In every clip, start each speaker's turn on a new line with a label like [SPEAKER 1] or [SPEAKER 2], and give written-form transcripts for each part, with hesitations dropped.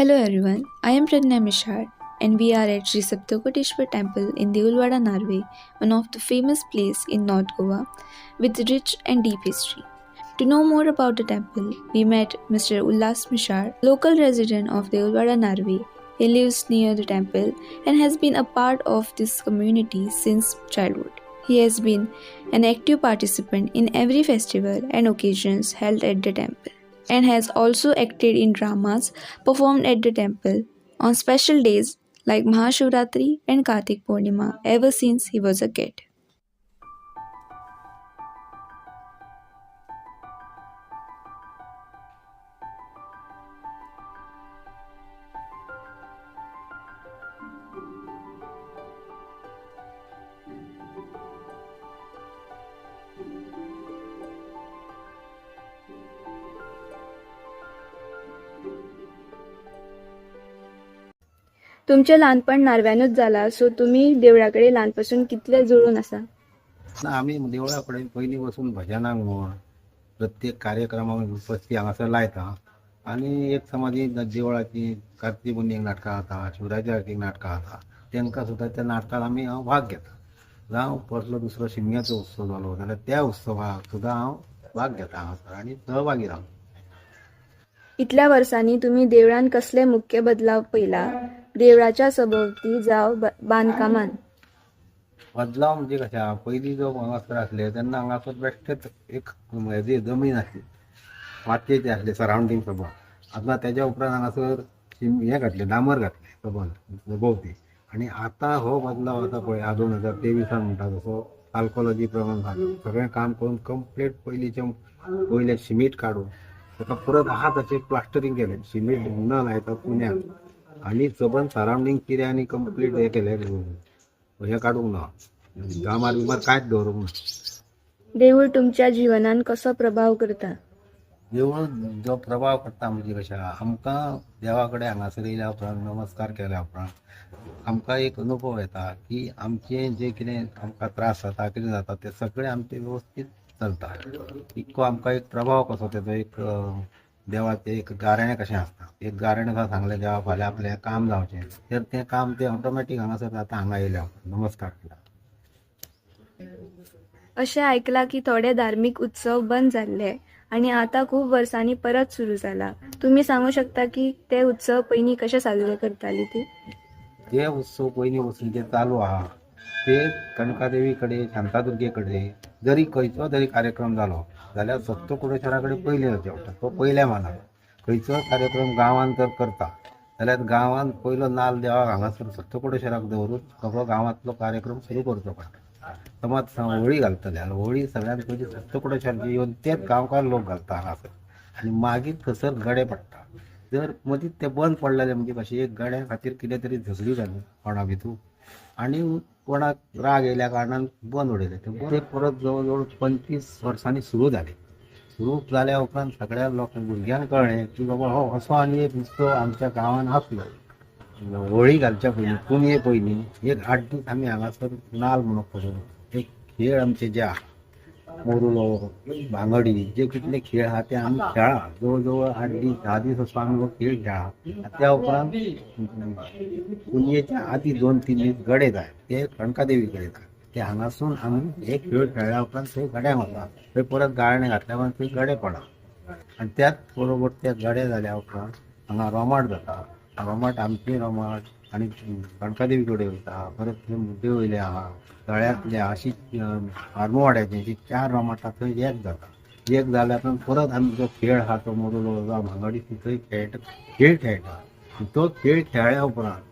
[SPEAKER 1] Hello everyone, I am Pradnya Mishar and we are at Sri Saptakoteshwar Temple in Deolwada, Norway, one of the famous places in North Goa with rich and deep history. To know more about the temple, we met Mr. Ullas Mishar, local resident of Deolwada, Norway. He lives near the temple and has been a part of this community since childhood. He has been an active participant in every festival and occasions held at the temple and has also acted in dramas performed at the temple on special days like Mahashivratri and Kartik Purnima ever since he was a kid. तुमचे लहानपण नारव्यानूच जाला so तुम्ही देवळाकडे लहानपासून कितले जुळून आसा.
[SPEAKER 2] आम्ही देवळाकडे पहिली बसून भजनाक म्हण प्रत्येक कार्यक्रमाक उपस्थित हांगासर लायता आणि एक समाजी देवळाची कार्तिक पुर्णिमेक नाटकां जाता, शिवराच्या हातीक नाटकां जाता, तांकां सुद्दां त्या नाटकांत आमी हांव भाग घेता. जावं कसलो दुसरो शिगम्याचो उत्सव जालो जाल्यार त्या उत्सवाक सुद्दां हांव भाग घेता हांगासर आनी सहभागी रावता.
[SPEAKER 1] इतल्या वर्सांनी तुम्ही देवळान कसले मुख्य बदलाव पयला देवळाच्या सभोवती जावं बांदकामान.
[SPEAKER 2] बदलाव म्हणजे कशा पयलीं जो हांगासर आसले तेन्ना हांगासर बेश्टेच एक हेजी जमीन आसली, मातयेची आसली सरावंडींग सबंद. आतां तेज्या उपरांत हांगासर हें घातलें, डांबर घातलें सबंद भोंवती. आनी आतां हो बदलाव आसा पळय 2023 म्हणटा तसो आर्कोलॉजी प्रमाण सगळें काम करून कंप्लीट पयले सिमीट काडून ताका परत आहा तशें प्लास्टरींग केलें. सिमीट न लायता पुण्याक आनी सबंद सरावंडींग कितें आनी कंप्लीट हें केलें, हे काडूंक ना, गामार बिमार कांयच दवरूंक ना.
[SPEAKER 1] देऊळ तुमच्या जीवनान कसो प्रभाव करता.
[SPEAKER 2] देवूळ जो प्रभाव करता म्हणजे कशा आमकां देवा कडेन हांगासर येयल्या उपरांत नमस्कार केल्या उपरांत आमकां एक अनुभव येता की आमचें जें कितें आमकां त्रास जाता कितें जाता तें सगळें आमचें वेवस्थीत चलता. इतको आमकां एक प्रभाव कसो तेजो एक देवाचें एक गारेणें कशें आसता. एक गारेणें जर सांगलें देवा फाल्यां आपलें काम जावचें तर तें काम तें ऑटोमॅटीक हांगासर जाता हांगा येयल्या नमस्कार केला.
[SPEAKER 1] अशें आयकलां की थोडे धार्मीक उत्सव बंद जाल्ले आणि आता खूप वर्सांनी परत सुरू जाला. तुम्ही सांगू शकता की ते उत्सव पयलीं कशे साजरे करताली ती.
[SPEAKER 2] ते उत्सव पयलीं वचून जे चालू आहा ते कणकादेवी कडेन, शांतादुर्गे कडेन जरी खंयचो जरी कार्यक्रम जालो जाल्यार सप्तकोटेश्वरा कडेन पयलें वचचें पडटा. तो पयल्या मानाक खंयचो कार्यक्रम गांवांत जर करता जाल्यार गांवांत पयलो नाल्ल देवाक हांगासर सप्तकोटेश्वराक दवरून सगळो गांवांतलो कार्यक्रम सुरू करचो पडटा. समज होळी घालतले जाल्यार होळी सगळ्यांत पयलीं सप्तकोटेश्वराची येवन तेच गांवकार लोक घालता हांगासर आनी मागीर थंयसर गडे पडटा. जर मदींच ते बंद पडलेले म्हणजे कशें एक गड्या खातीर कितें तरी झगडी जाली कोणा भितूर आनी कोणाक राग येयल्या कारणान बंद उडयले. ते परत जवळ जवळ 25 वर्सांनी सुरू जाले. सुरू जाल्या उपरांत सगळ्या लोकांक भुरग्यांक कळ्ळें की बाबा हो असो आनी एक उत्सव आमच्या गांवांत आसलो. होळी घालच्या पयलीं पुनये पयलीं एक 8 दीस आमी हांगासर नाल्ल म्हणून करून एक खेळ आमचे जे आहा मोरुलो, भांगडी जे कितले खेळ आहा ते आमी खेळा. जवळ जवळ 8 दीस 10 दीस असो आमी हो खेळ खेळा. त्या उपरांत पुनयेच्या आदी 2-3 दीस गडे जाय ते कणकादेवी कडेन जाय. ते हांगासून आमी हे खेळ खेळ्ळ्या उपरांत थंय गड्यांक वता. थंय परत गाळणे घातल्या उपरांत थंय गडे पडा आनी त्याच बरोबर ते गडे जाल्या उपरांत हांगा रोमाट जाता. रोमाट आमची रोमाट आनी कणकादेवी कडेन वयता. परत थंय मुड्डे वयले आहा तळ्यांतले अशी आर्मवाड्याचे 4 रोमाटां थंय एक जाता. एक जाल्या उपरांत परत आमी जो खेळ आहा तो मोरुलो जावं भांगडी थंय खेळ खेळटा. तो खेळ खेळ्ळ्या उपरांत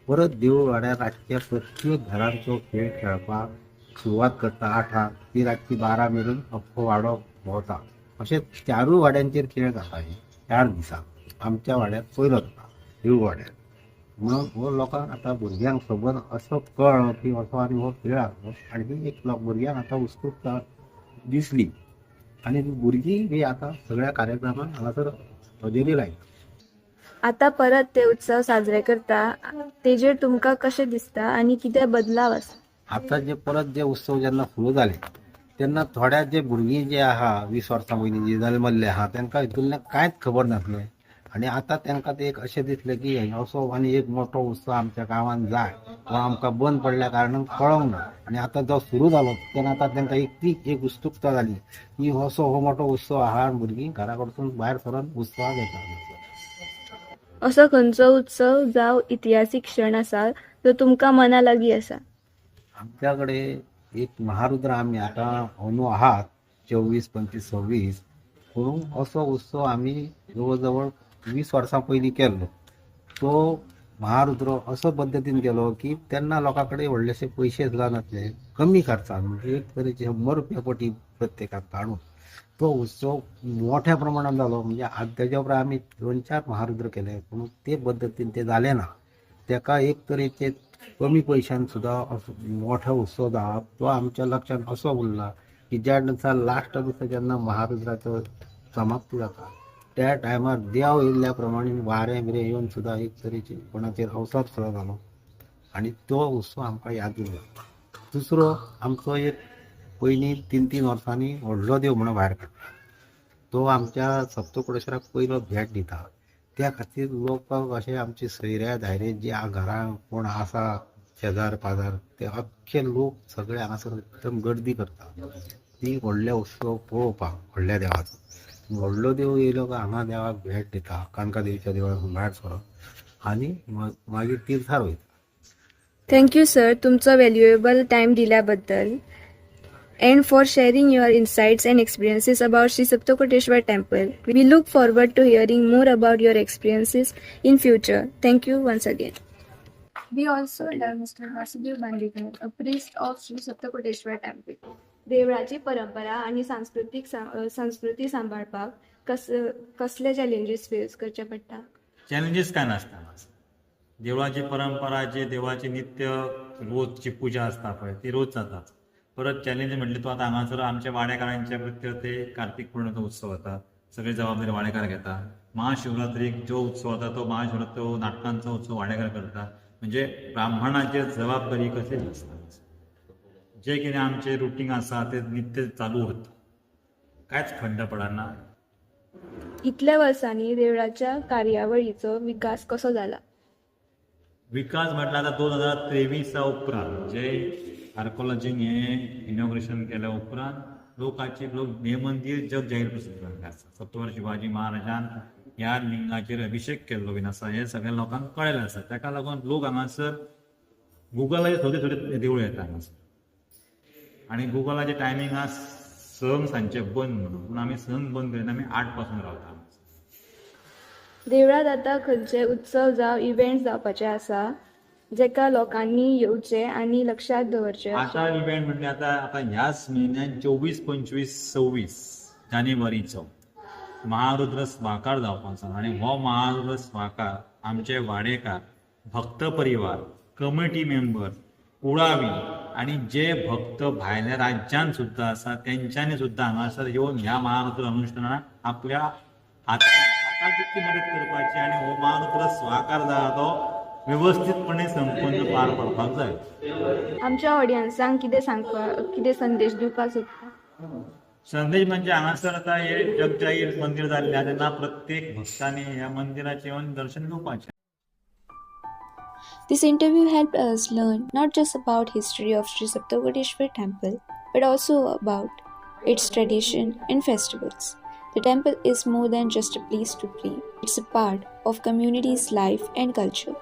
[SPEAKER 2] परत देवूळ वाड्यार रातच्या प्रत्येक घरांत तो खेळ खेळपाक सुरवात करता 8 ती रातची 12 मेरेन अख्खो वाडो भोंवता. अशे 4 वाड्यांचेर खेळ जाता. 4 दिसांक आमच्या वाड्यार पयलो जाता देवूळ वाड्यार. मग हो लोकांक आतां भुरग्यांक सबंद असो कळ्ळो की असो आनी हो खेळ आसलो आनी ती एक भुरग्यांक आतां उत्सुकता दिसली आनी भुरगीं बी आतां सगळ्या कार्यक्रमांक हांगासर हजेरी लायता.
[SPEAKER 1] आता परत ते उत्सव साजरे करता तेजेर तुमकां कशें दिसता आणि कितें बदलाव आसा.
[SPEAKER 2] आतां जे परत जे उत्सव जेन्ना सुरू जाले तेन्ना थोड्या जे भुरगीं जे आहा 20 वर्सां पयलीं जे जल्मल्ले आहा तांकां हितूंतलें कांयच खबर नासलें. आणि आता तांकां ते एक अशें दिसलें की असो आनी एक मोठो उत्सव आमच्या गांवांत जाय तो आमकां बंद पडल्या कारणान कळोंक ना. आनी आतां जो सुरू जालो तेन्ना आतां तांकां एक उत्सुकता जाली की हो मोठो उत्सव आहा आनी भुरगीं घरा कडसून भायर सरून उत्सवाक येता.
[SPEAKER 3] असो खंयचो उत्सव जावं इतिहासीक क्षण आसा जो तुमकां मना लागीं आसा?
[SPEAKER 2] आमच्याकडे एक महारुद्र आमी आतां अंदू आहात 24, 25, 26 पूण असो उत्सव आमी जवळ जवळ 20 वर्सां पयलीं केल्लो. तो महारुद्र असो पद्दतीन केलो की तेन्ना लोकां कडेन व्हडलेशे पयशे सुद्दां नासले. कमी खर्चान म्हणजे एक तरेचे 100 रुपया पटी प्रत्येकाक काडून तो उत्सव मोठ्या प्रमाणात जालो. म्हणजे तेज्या उपरांत आमी 2-4 महारुद्र केले पूण ते पद्दतीन ते जाले ना. तेका एक तरेचे कमी पयशांन सुद्दां मोठो उत्सव जावप तो आमच्या लक्षांत असो उरला की ज्या दिसा लास्ट दिसा जेन्ना महारुद्राचो समाप्ती जाता त्या टायमार देव येयल्ल्या प्रमाणे वारें बिरें येवन सुद्दां एक तरेचे कोणाचेर अवसर सुद्दां जालो आनी तो उत्सव आमकां याद उरला. दुसरो आमचो एक पयलीं 3-3 वर्सांनी व्हडलो देव म्हणून भायर काडटा. तो आमच्या सप्तकोटेश्वराक पयलो भेट दिता. त्या खातीर लोक अशे आमचे सयऱ्या धायरे जे घरां कोण आसा शेजार पाजार ते अख्खे लोक सगळे हांगासर एकदम गर्दी करता ती व्हडले उत्सव पळोवपाक व्हडल्या देवाचो. व्हडलो देव येयलो काय हांगा देवाक भेट दिता काणकादेवीच्या देवळाक भायर सरप आनी मागीर तीर्थार वयता.
[SPEAKER 3] थँक्यू सर, तुमचो व्हॅल्युएबल टायम दिल्या बद्दल and for sharing your insights and experiences about Sri Saptakoteshwar Temple. We look forward to hearing more about your experiences in future. Thank you once again. We also have Mr. Vasudev Bandekar, a priest of Sri Saptakoteshwar Temple. देवळाची परंपरा आणि संस्कृती सांबाळपाक कसले challenges face करचे पडटा?
[SPEAKER 4] Challenges काय नासता. देवळाची परंपरा जे देवाची नित्य रोजची पूजा असता पळय ती रोज जाता. परत चॅलेंज म्हटले तो आता हांगासर आमच्या वाडेकारांच्या प्रत्येक ते कार्तिक पूर्णिमेचो उत्सव जाता. सगळे जबाबदारी वाडेकार घेता. महाशिवरात्रीक जो उत्सव जाता तो महाशिवरात्री नाटकांचो उत्सव वाडेकार करता. म्हणजे ब्राह्मणाचेर जबाबदारी कशी आसता. जे कितें आमचे रुटीन आसा ते नित्य चालू उरता. कांयच खंड पडना.
[SPEAKER 3] इतल्या वर्सांनी देवळाच्या कार्यावळीचो विकास कसो जाला?
[SPEAKER 4] विकास म्हटल्यार आता 2023 उपरांत जे आर्कोलॉजीन हे इनॉग्रेशन केल्या उपरांत लोक हे मंदिर जग जाहीर प्रसिद्ध केल्लें आसा. सप्तवर्षी शिवाजी महाराजान ह्या लिंगाचेर अभिषेक केल्लो बीन आसा हे सगळ्या लोकांक कळ्ळेलें आसा. ताका लागून लोक हांगासर गुगलाचेर थोडे थोडे देवूळ येता हांगासर आनी गुगलाचे टायमींग आसा संक सांजचे बंद म्हणून पूण आमी संक बंद करिना आमी 8 पासून रावता.
[SPEAKER 3] देवळात आता खंयचे उत्सव जावं इव्हेंट जावपाचे आसा जेका लोकांनी येवचे आणि लक्षात दवरचे?
[SPEAKER 4] आता इव्हेंट म्हणजे आता ह्याच म्हयन्यात 24, 25, 26 जानेवारीचो महारुद्र स्वाकार जावपाचो आसा. आनी हो महारुद्र स्वाकार आमचे वाडेकार भक्त परिवार कमिटी मेंबर कुळावी आनी जे भक्त भायल्या राज्यान सुद्दां आसा तेंच्यांनी सुद्दां हांगासर येवन ह्या महारुद्र अनुष्ठानाक आपल्या हाताची मदत करपाची आनी हो महारुद्र स्वाकार जाता तो व्यवस्थितपणे संपन्न पार पडपाक जाय.
[SPEAKER 3] आमच्या ऑडियन्सांक कितें संदेश दिवपाक सोदता?
[SPEAKER 4] संदेश म्हणजे हांगासर आता हे जगजाहीर मंदिर जाल्लें आसा तेन्ना प्रत्येक भक्तांनी ह्या मंदिराचें येवन दर्शन घेवपाचें.
[SPEAKER 1] This interview helped us learn not just about history of Sri Saptakoteshwar Temple, but also about its tradition and festivals. The temple is more than just a place to pray. It's a part of community's life and culture.